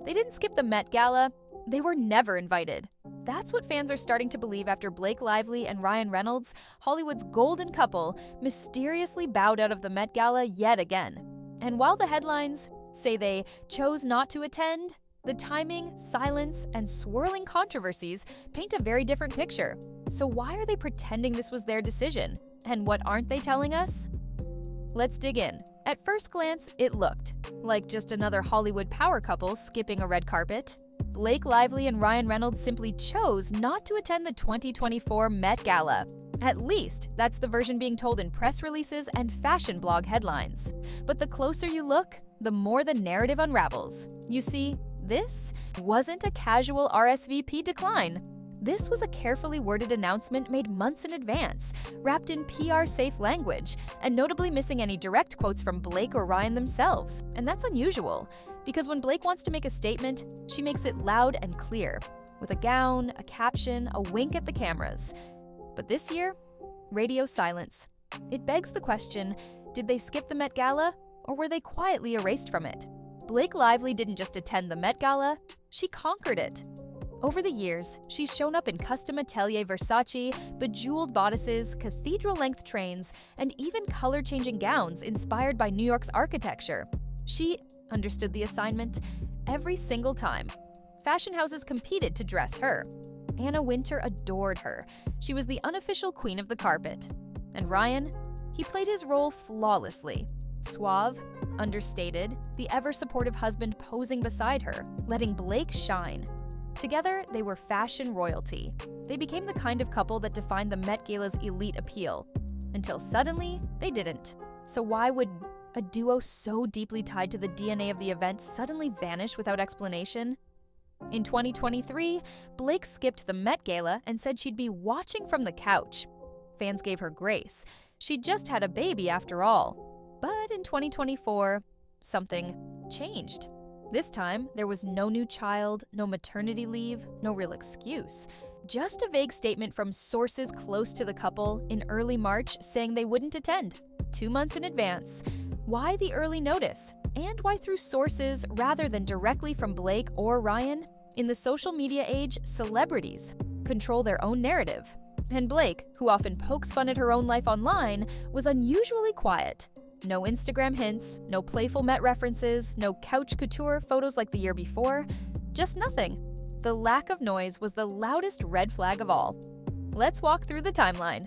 They didn't skip the Met Gala. They were never invited. That's what fans are starting to believe after Blake Lively and Ryan Reynolds, Hollywood's golden couple, mysteriously bowed out of the Met Gala yet again. And while the headlines say they chose not to attend, the timing, silence, and swirling controversies paint a very different picture. So why are they pretending this was their decision? And what aren't they telling us? Let's dig in. At first glance, it looked like just another Hollywood power couple skipping a red carpet. Blake Lively and Ryan Reynolds simply chose not to attend the 2024 Met Gala. At least, that's the version being told in press releases and fashion blog headlines. But the closer you look, the more the narrative unravels. You see, this wasn't a casual RSVP decline. This was a carefully worded announcement made months in advance, wrapped in PR-safe language, and notably missing any direct quotes from Blake or Ryan themselves. And that's unusual, because when Blake wants to make a statement, she makes it loud and clear, with a gown, a caption, a wink at the cameras. But this year, radio silence. It begs the question, did they skip the Met Gala, or were they quietly erased from it? Blake Lively didn't just attend the Met Gala, she conquered it. Over the years, she's shown up in custom atelier Versace, bejeweled bodices, cathedral-length trains, and even color-changing gowns inspired by New York's architecture. She understood the assignment every single time. Fashion houses competed to dress her. Anna Wintour adored her. She was the unofficial queen of the carpet. And Ryan? He played his role flawlessly. Suave, understated, the ever-supportive husband posing beside her, letting Blake shine. Together, they were fashion royalty. They became the kind of couple that defined the Met Gala's elite appeal. Until suddenly, they didn't. So why would a duo so deeply tied to the DNA of the event suddenly vanish without explanation? In 2023, Blake skipped the Met Gala and said she'd be watching from the couch. Fans gave her grace. She'd just had a baby after all. But in 2024, something changed. This time, there was no new child, no maternity leave, no real excuse. Just a vague statement from sources close to the couple in early March saying they wouldn't attend, 2 months in advance. Why the early notice? And why through sources rather than directly from Blake or Ryan? In the social media age, celebrities control their own narrative. And Blake, who often pokes fun at her own life online, was unusually quiet. No Instagram hints, no playful Met references, no couch couture photos like the year before, just nothing. The lack of noise was the loudest red flag of all. Let's walk through the timeline.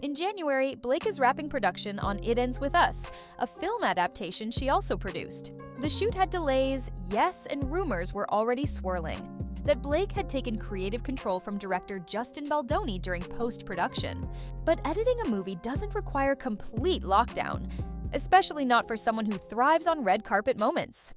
In January, Blake is wrapping production on It Ends With Us, a film adaptation she also produced. The shoot had delays, yes, and rumors were already swirling that Blake had taken creative control from director Justin Baldoni during post-production. But editing a movie doesn't require complete lockdown, especially not for someone who thrives on red carpet moments.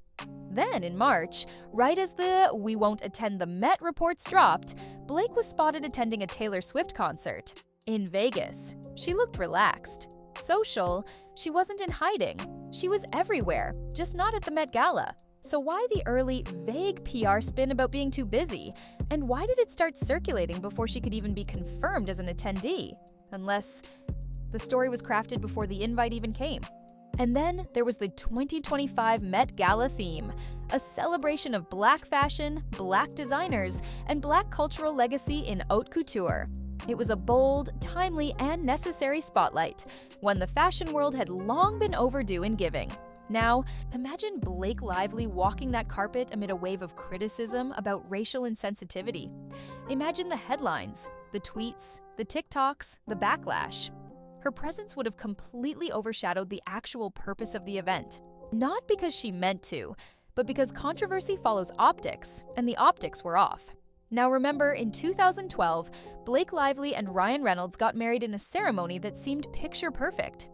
Then in March, right as the "we won't attend the Met" reports dropped, Blake was spotted attending a Taylor Swift concert in Vegas. She looked relaxed. Social, she wasn't in hiding. She was everywhere, just not at the Met Gala. So why the early, vague PR spin about being too busy? And why did it start circulating before she could even be confirmed as an attendee? Unless the story was crafted before the invite even came. And then there was the 2025 Met Gala theme, a celebration of Black fashion, Black designers, and Black cultural legacy in haute couture. It was a bold, timely, and necessary spotlight, one the fashion world had long been overdue in giving. Now, imagine Blake Lively walking that carpet amid a wave of criticism about racial insensitivity. Imagine the headlines, the tweets, the TikToks, the backlash. Her presence would have completely overshadowed the actual purpose of the event. Not because she meant to, but because controversy follows optics, and the optics were off. Now remember, in 2012, Blake Lively and Ryan Reynolds got married in a ceremony that seemed picture-perfect.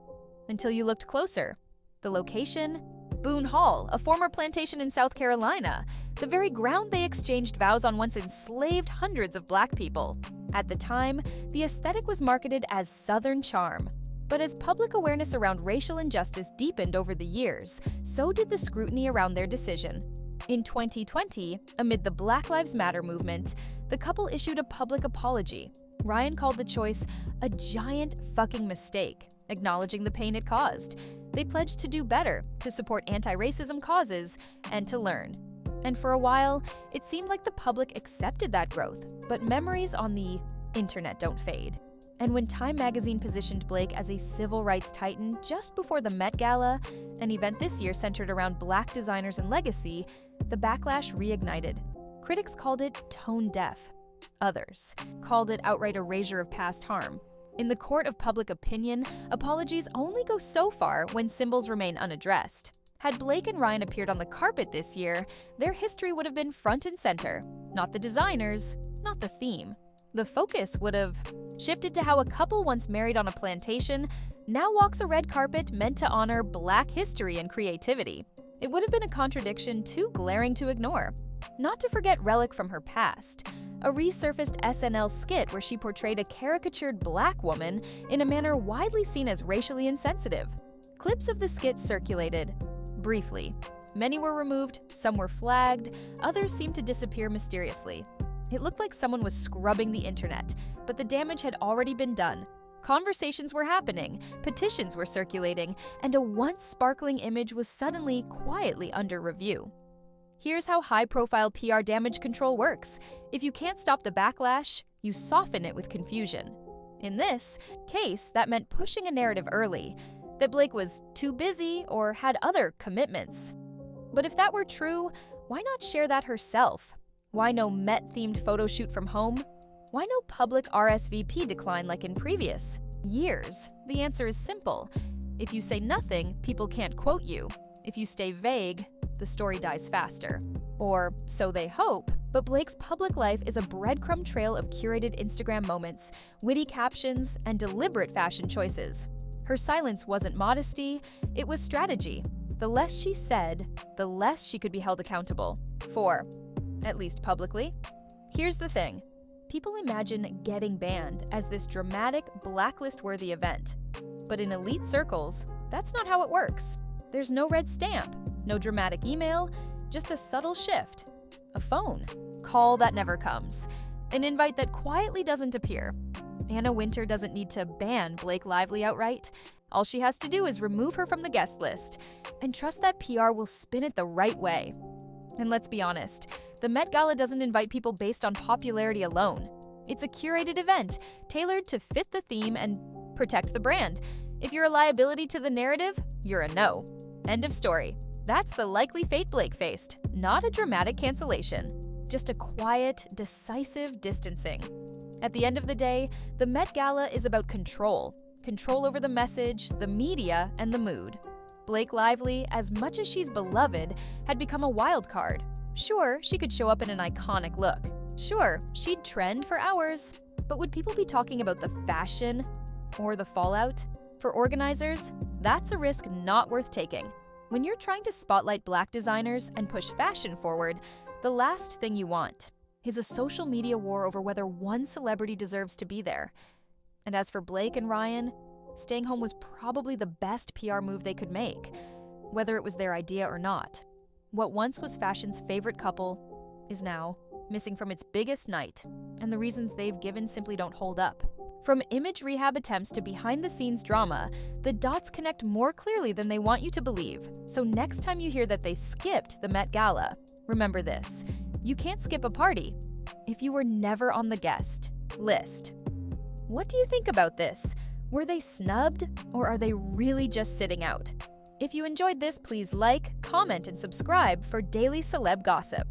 Until you looked closer. The location? Boone Hall, a former plantation in South Carolina, the very ground they exchanged vows on once enslaved hundreds of Black people. At the time, the aesthetic was marketed as Southern charm. But as public awareness around racial injustice deepened over the years, so did the scrutiny around their decision. In 2020, amid the Black Lives Matter movement, the couple issued a public apology. Ryan called the choice a giant fucking mistake, acknowledging the pain it caused. They pledged to do better, to support anti-racism causes, and to learn. And for a while, it seemed like the public accepted that growth, but memories on the internet don't fade. And when Time magazine positioned Blake as a civil rights titan just before the Met Gala, an event this year centered around Black designers and legacy, the backlash reignited. Critics called it tone deaf. Others called it outright erasure of past harm. In the court of public opinion, apologies only go so far when symbols remain unaddressed. Had Blake and Ryan appeared on the carpet this year, their history would have been front and center. Not the designers, not the theme. The focus would have shifted to how a couple once married on a plantation now walks a red carpet meant to honor Black history and creativity. It would have been a contradiction too glaring to ignore. Not to forget relic from her past, a resurfaced SNL skit where she portrayed a caricatured Black woman in a manner widely seen as racially insensitive. Clips of the skit circulated. Briefly. Many were removed, some were flagged, others seemed to disappear mysteriously. It looked like someone was scrubbing the internet, but the damage had already been done. Conversations were happening, petitions were circulating, and a once sparkling image was suddenly quietly under review. Here's how high-profile PR damage control works. If you can't stop the backlash, you soften it with confusion. In this case, that meant pushing a narrative early, that Blake was too busy or had other commitments. But if that were true, why not share that herself? Why no Met-themed photo shoot from home? Why no public RSVP decline like in previous years? The answer is simple. If you say nothing, people can't quote you. If you stay vague, the story dies faster. Or so they hope, but Blake's public life is a breadcrumb trail of curated Instagram moments, witty captions, and deliberate fashion choices. Her silence wasn't modesty, it was strategy. The less she said, the less she could be held accountable for, at least publicly. Here's the thing. People imagine getting banned as this dramatic, blacklist-worthy event. But in elite circles, that's not how it works. There's no red stamp, no dramatic email, just a subtle shift. A phone call that never comes. An invite that quietly doesn't appear. Anna Wintour doesn't need to ban Blake Lively outright. All she has to do is remove her from the guest list and trust that PR will spin it the right way. And let's be honest, the Met Gala doesn't invite people based on popularity alone. It's a curated event, tailored to fit the theme and protect the brand. If you're a liability to the narrative, you're a no. End of story. That's the likely fate Blake faced, not a dramatic cancellation. Just a quiet, decisive distancing. At the end of the day, the Met Gala is about control. Control over the message, the media, and the mood. Blake Lively, as much as she's beloved, had become a wild card. Sure, she could show up in an iconic look. Sure, she'd trend for hours. But would people be talking about the fashion or the fallout? For organizers, that's a risk not worth taking. When you're trying to spotlight Black designers and push fashion forward, the last thing you want is a social media war over whether one celebrity deserves to be there. And as for Blake and Ryan, staying home was probably the best PR move they could make, whether it was their idea or not. What once was fashion's favorite couple is now missing from its biggest night, and the reasons they've given simply don't hold up. From image rehab attempts to behind-the-scenes drama, the dots connect more clearly than they want you to believe. So next time you hear that they skipped the Met Gala, remember this: you can't skip a party if you were never on the guest list. What do you think about this? Were they snubbed, or are they really just sitting out? If you enjoyed this, please like, comment, and subscribe for daily celeb gossip.